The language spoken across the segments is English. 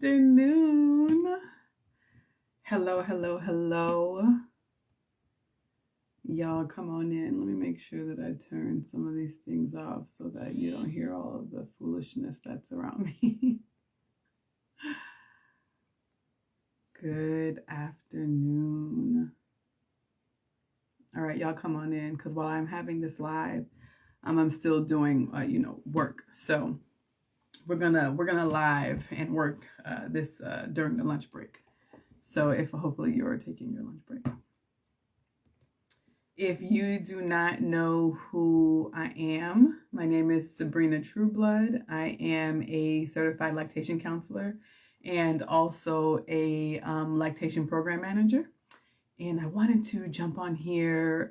afternoon. Hello. Y'all come on in. Let me make sure that I turn some of these things off so that you don't hear all of the foolishness that's around me. Good afternoon. All right, y'all come on in, because while I'm having this live, I'm still doing work. So we're gonna live and work this during the lunch break. So if hopefully you're taking your lunch break. If you do not know who I am, my name is Sabrina Trueblood. I am a certified lactation counselor and also a lactation program manager. And I wanted to jump on here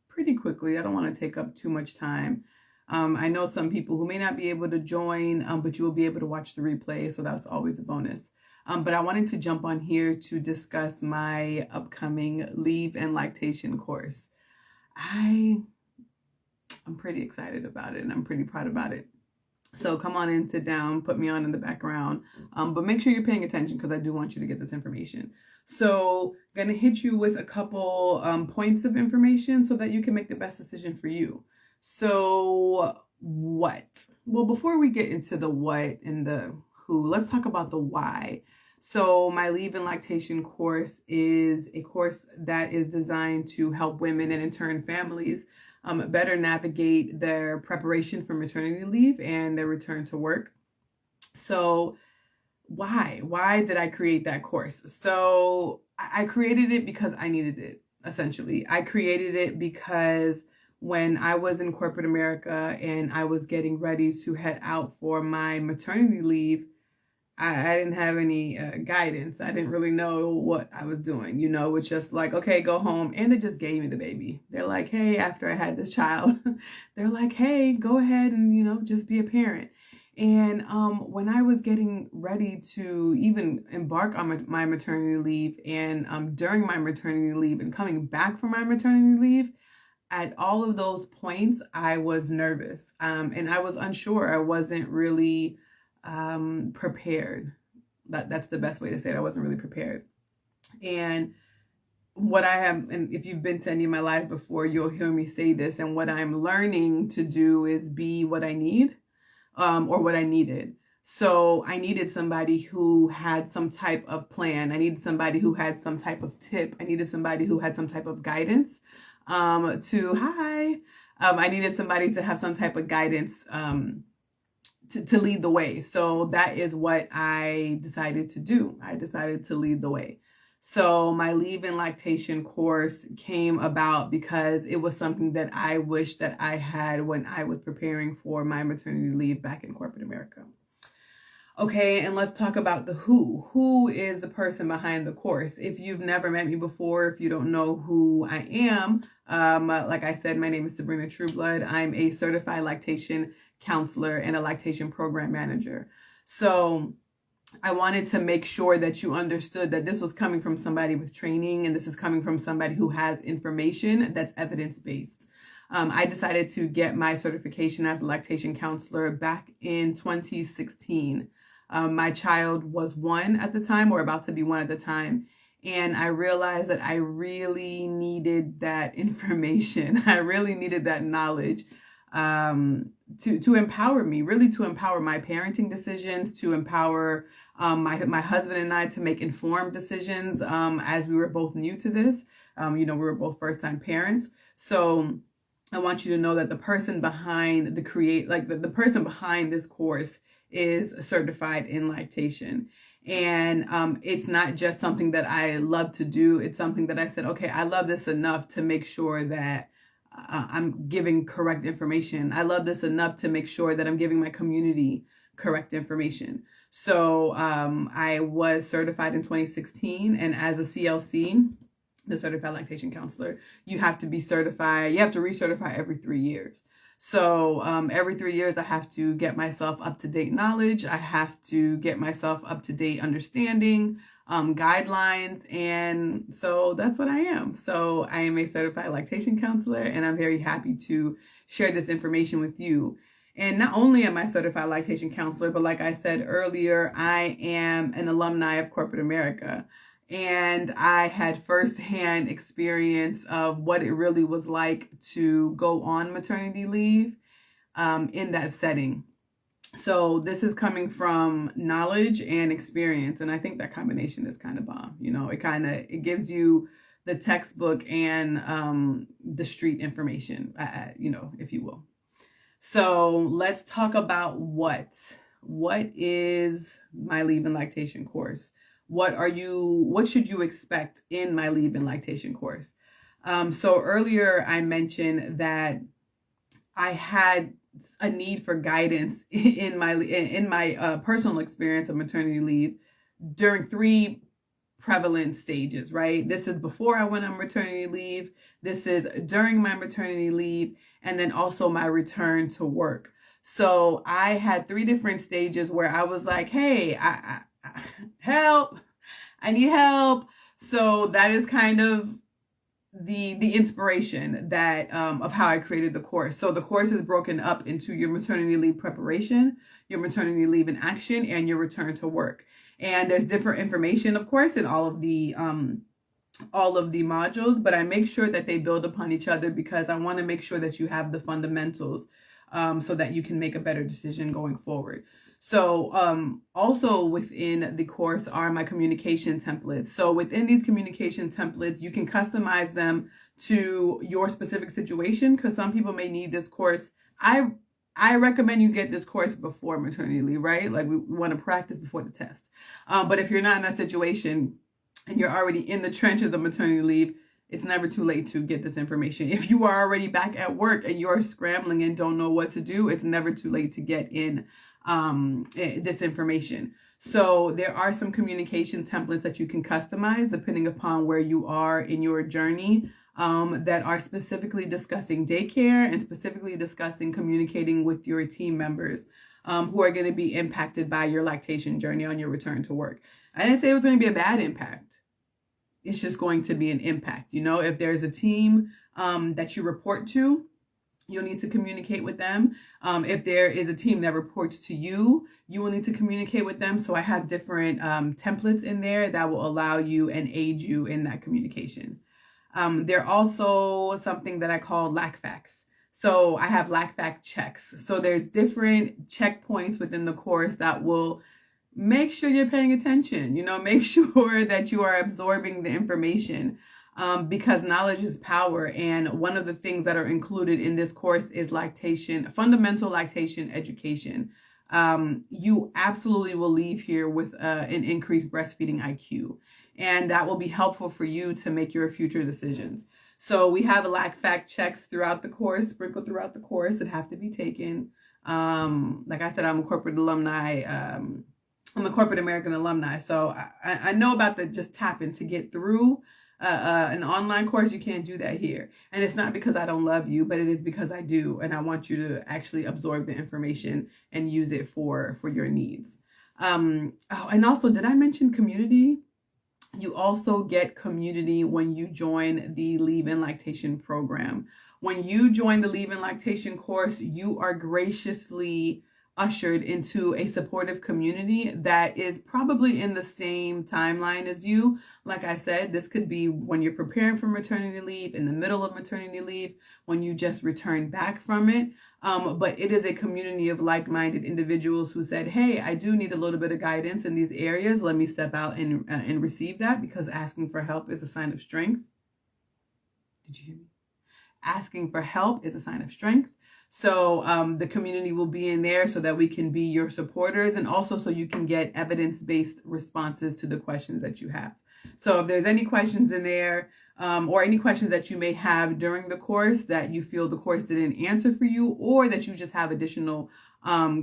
pretty quickly. I don't want to take up too much time. I know some people who may not be able to join, but you will be able to watch the replay, so that's always a bonus. But I wanted to jump on here to discuss my upcoming Leave and Lactation course. I'm pretty excited about it, and I'm pretty proud about it. So come on in, sit down, put me on in the background, but make sure you're paying attention, because I do want you to get this information. So I'm going to hit you with a couple points of information so that you can make the best decision for you. So what? Well, before we get into the what and the who, let's talk about the why. So my Leave and Lactation course is a course that is designed to help women and in turn families better navigate their preparation for maternity leave and their return to work. So why did I create that course? So I created it because I needed it, essentially. I created it because when I was in corporate America and I was getting ready to head out for my maternity leave, I didn't have any guidance. I didn't really know what I was doing. It was just like, okay, go home. And they just gave me the baby. They're like, hey, after I had this child, they're like, hey, go ahead and, just be a parent. And when I was getting ready to even embark on my maternity leave and during my maternity leave and coming back from my maternity leave, at all of those points, I was nervous and I was unsure. I wasn't really prepared. That's the best way to say it. I wasn't really prepared. And what I have, and if you've been to any of my lives before, you'll hear me say this, and what I'm learning to do is be what I need or what I needed. So I needed somebody who had some type of plan. I needed somebody who had some type of tip. I needed somebody who had some type of guidance I needed somebody to have some type of guidance to lead the way. So that is what I decided to do. I decided to lead the way. So my Leave and Lactation course came about because it was something that I wish that I had when I was preparing for my maternity leave back in corporate America. Okay, and let's talk about the who. Who is the person behind the course? If you've never met me before, if you don't know who I am, like I said, my name is Sabrina Trueblood. I'm a certified lactation counselor and a lactation program manager. So I wanted to make sure that you understood that this was coming from somebody with training, and this is coming from somebody who has information that's evidence-based. I decided to get my certification as a lactation counselor back in 2016. My child was 1 at the time, or about to be 1 at the time. And I realized that I really needed that information. I really needed that knowledge to empower me, really to empower my parenting decisions, to empower my husband and I to make informed decisions as we were both new to this. We were both first-time parents. So I want you to know that the person behind the person behind this course is certified in lactation. And it's not just something that I love to do. It's something that I said, okay, I love this enough to make sure that I'm giving correct information. I love this enough to make sure that I'm giving my community correct information. So I was certified in 2016, and as a CLC, the certified lactation counselor, you have to be certified. You have to recertify every 3 years. So every 3 years, I have to get myself up to date knowledge. I have to get myself up to date understanding, guidelines. And so that's what I am. So I am a certified lactation counselor, and I'm very happy to share this information with you. And not only am I a certified lactation counselor, but like I said earlier, I am an alumni of corporate America. And I had firsthand experience of what it really was like to go on maternity leave in that setting. So this is coming from knowledge and experience. And I think that combination is kind of bomb. It gives you the textbook and the street information, if you will. So let's talk about what is my Leave and Lactation course? What should you expect in my Leave and Lactation course? So earlier I mentioned that I had a need for guidance in my personal experience of maternity leave during 3 prevalent stages, right? This is before I went on maternity leave, this is during my maternity leave, and then also my return to work. So I had 3 different stages where I was like, hey, I help, I need help. So that is kind of the inspiration that of how I created the course. So the course is broken up into your maternity leave preparation, your maternity leave in action, and your return to work. And there's different information, of course, in all of the modules, but I make sure that they build upon each other because I want to make sure that you have the fundamentals so that you can make a better decision going forward. So also within the course are my communication templates. So within these communication templates, you can customize them to your specific situation because some people may need this course. I recommend you get this course before maternity leave, right? Like we want to practice before the test. But if you're not in that situation and you're already in the trenches of maternity leave, it's never too late to get this information. If you are already back at work and you're scrambling and don't know what to do, it's never too late to get in this information. So there are some communication templates that you can customize depending upon where you are in your journey that are specifically discussing daycare and specifically discussing communicating with your team members who are going to be impacted by your lactation journey on your return to work. I didn't say it was going to be a bad impact. It's just going to be an impact. If there's a team that you report to, you'll need to communicate with them. If there is a team that reports to you, you will need to communicate with them. So I have different templates in there that will allow you and aid you in that communication. There are also something that I call LACFACs. So I have LACFAC checks. So there's different checkpoints within the course that will make sure you're paying attention, make sure that you are absorbing the information. Because knowledge is power. And one of the things that are included in this course is fundamental lactation education. You absolutely will leave here with an increased breastfeeding IQ. And that will be helpful for you to make your future decisions. So we have LACFAC checks throughout the course, sprinkled throughout the course that have to be taken. Like I said, I'm a corporate alumni. I'm a corporate American alumni. So I know about the just tapping to get through an online course. You can't do that here. And it's not because I don't love you, but it is because I do. And I want you to actually absorb the information and use it for your needs. And also, did I mention community? You also get community when you join the Leave and Lactation program. When you join the Leave and Lactation course, you are graciously ushered into a supportive community that is probably in the same timeline as you. Like I said, this could be when you're preparing for maternity leave, in the middle of maternity leave, when you just return back from it. But it is a community of like-minded individuals who said, hey, I do need a little bit of guidance in these areas. Let me step out and receive that, because asking for help is a sign of strength. Did you hear me? Asking for help is a sign of strength. So the community will be in there so that we can be your supporters, and also so you can get evidence-based responses to the questions that you have. So if there's any questions in there or any questions that you may have during the course that you feel the course didn't answer for you, or that you just have you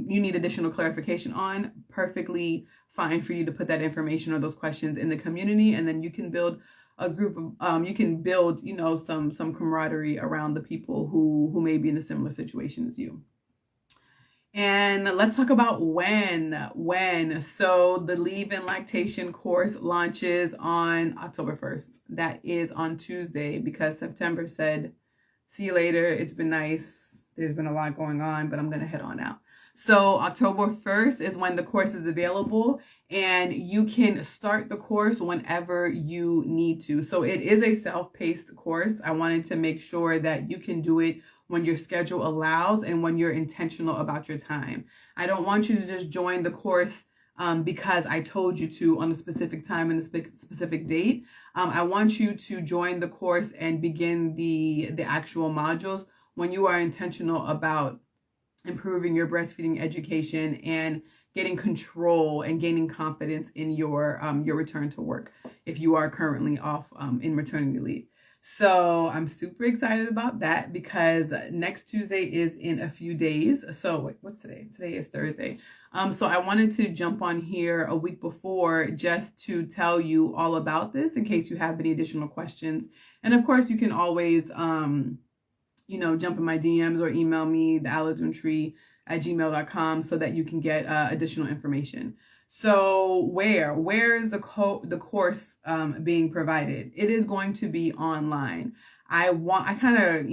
need additional clarification on, perfectly fine for you to put that information or those questions in the community, and then you can build a group of, some camaraderie around the people who may be in a similar situation as you. And let's talk about when. So the Leave and Lactation course launches on October 1st. That is on Tuesday, because September said, see you later. It's been nice. there's been a lot going on, but I'm going to head on out. So October 1st is when the course is available, and you can start the course whenever you need to. So it is a self-paced course. I wanted to make sure that you can do it when your schedule allows and when you're intentional about your time. I don't want you to just join the course because I told you to on a specific time and a specific date. I want you to join the course and begin the actual modules when you are intentional about improving your breastfeeding education and getting control and gaining confidence in your return to work if you are currently off in maternity leave. So I'm super excited about that because next Tuesday is in a few days. So wait, what's today? Today is Thursday. So I wanted to jump on here a week before just to tell you all about this in case you have any additional questions. And of course, you can always, jump in my DMs or email me, thealadunttree@gmail.com, so that you can get additional information. So where is the course being provided? It is going to be online. I kind of,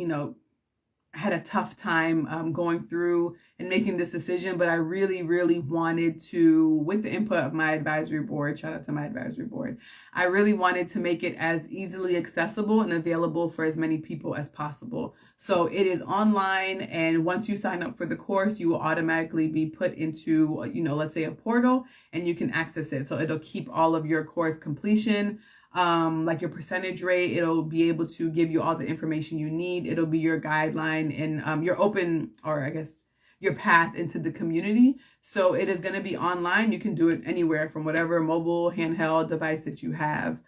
had a tough time going through and making this decision, but I really, really wanted to, with the input of my advisory board, shout out to my advisory board, I really wanted to make it as easily accessible and available for as many people as possible. So it is online, and once you sign up for the course, you will automatically be put into, let's say a portal, and you can access it. So it'll keep all of your course completion, like your percentage rate. It'll be able to give you all the information you need. It'll be your guideline and your open, or I guess your path into the community. So it is going to be online. You can do it anywhere from whatever mobile handheld device that you have.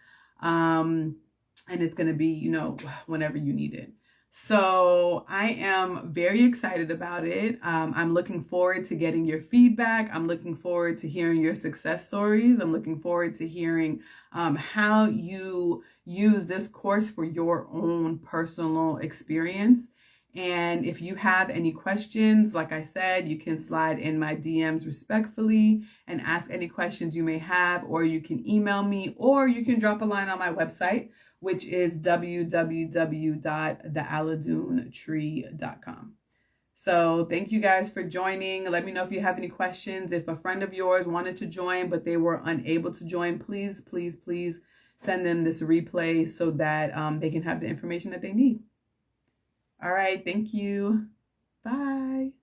And it's going to be, whenever you need it. So I am very excited about it. I'm looking forward to getting your feedback. I'm looking forward to hearing your success stories. I'm looking forward to hearing how you use this course for your own personal experience. And if you have any questions, like I said, you can slide in my DMs respectfully and ask any questions you may have, or you can email me, or you can drop a line on my website, which is www.thealaduntree.com. So thank you guys for joining. Let me know if you have any questions. If a friend of yours wanted to join, but they were unable to join, please, please, please send them this replay so that they can have the information that they need. All right. Thank you. Bye.